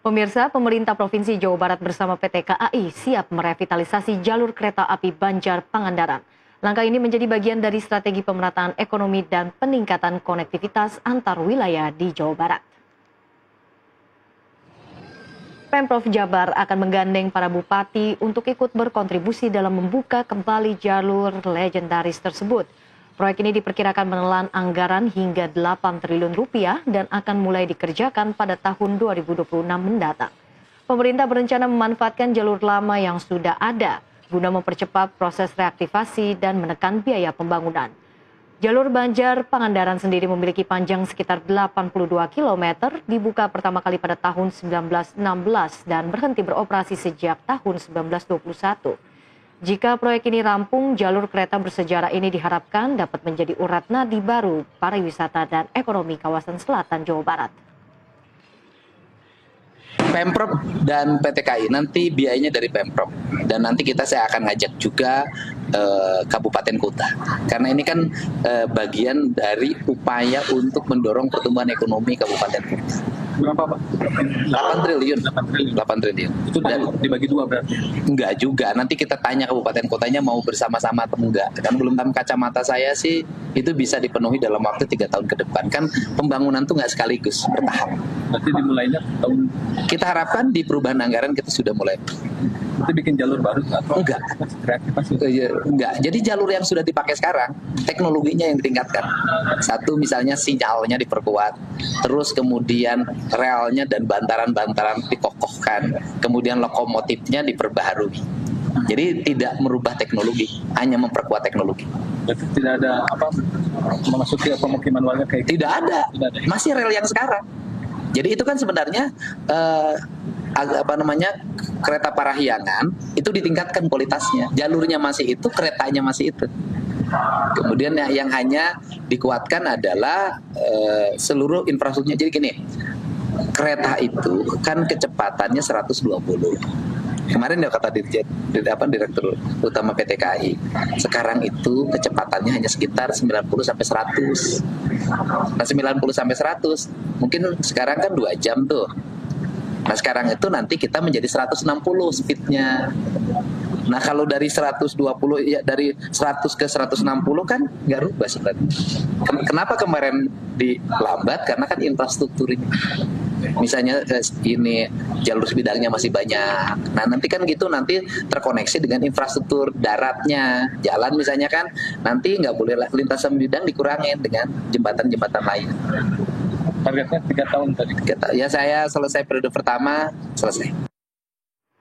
Pemirsa, pemerintah Provinsi Jawa Barat bersama PT KAI siap merevitalisasi jalur kereta api Banjar Pangandaran. Langkah ini menjadi bagian dari strategi pemerataan ekonomi dan peningkatan konektivitas antar wilayah di Jawa Barat. Pemprov Jabar akan menggandeng para bupati untuk ikut berkontribusi dalam membuka kembali jalur legendaris tersebut. Proyek ini diperkirakan menelan anggaran hingga 8 triliun rupiah dan akan mulai dikerjakan pada tahun 2026 mendatang. Pemerintah berencana memanfaatkan jalur lama yang sudah ada guna mempercepat proses reaktivasi dan menekan biaya pembangunan. Jalur Banjar Pangandaran sendiri memiliki panjang sekitar 82 km, dibuka pertama kali pada tahun 1916 dan berhenti beroperasi sejak tahun 1921. Jika proyek ini rampung, jalur kereta bersejarah ini diharapkan dapat menjadi urat nadi baru pariwisata dan ekonomi kawasan selatan Jawa Barat. Pemprov dan PT KAI nanti biayanya dari Pemprov, dan nanti saya akan ngajak juga kabupaten kota, karena ini kan bagian dari upaya untuk mendorong pertumbuhan ekonomi kabupaten kota. Berapa, Pak? 8 triliun. 8 triliun. Itu dibagi dua berarti? Enggak juga, nanti kita tanya kabupaten kotanya mau bersama-sama atau enggak. Kan belum, dalam kacamata saya sih itu bisa dipenuhi dalam waktu 3 tahun ke depan. Kan pembangunan tuh nggak sekaligus, bertahap. Berarti dimulainya tahun? Kita harapkan di perubahan anggaran kita sudah mulai. Berarti bikin jalur baru atau? Enggak. Enggak. Jadi jalur yang sudah dipakai sekarang, teknologinya yang ditingkatkan. Satu misalnya sinyalnya diperkuat, terus kemudian relnya dan bantaran-bantaran dikokohkan, kemudian lokomotifnya diperbaharui. Jadi tidak merubah teknologi, hanya memperkuat teknologi. Berarti tidak ada memasuki pemukiman warga kayak tidak ada. Masih rel yang sekarang. Jadi itu kan sebenarnya kereta Parahyangan itu ditingkatkan kualitasnya. Jalurnya masih itu, keretanya masih itu. Kemudian yang hanya dikuatkan adalah seluruh infrastrukturnya. Jadi gini, kereta itu kan kecepatannya 120. Kemarin dia kata Direktur Utama PT KAI. Sekarang itu kecepatannya hanya sekitar 90 sampai 100. Nah, 90 sampai 100. Mungkin sekarang kan 2 jam tuh. Nah, sekarang itu nanti kita menjadi 160 speednya. Nah, kalau dari 120 ya dari 100 ke 160 kan nggak rubah sebenarnya. Kenapa kemarin dilambat? Karena kan infrastrukturnya. Misalnya ini jalur sebidangnya masih banyak. Nah, nanti kan gitu, nanti terkoneksi dengan infrastruktur daratnya. Jalan misalnya kan nanti nggak boleh lintasan bidang dikurangin dengan jembatan-jembatan lain. Targetnya 3 tahun tadi. Ya, saya selesai periode pertama, selesai.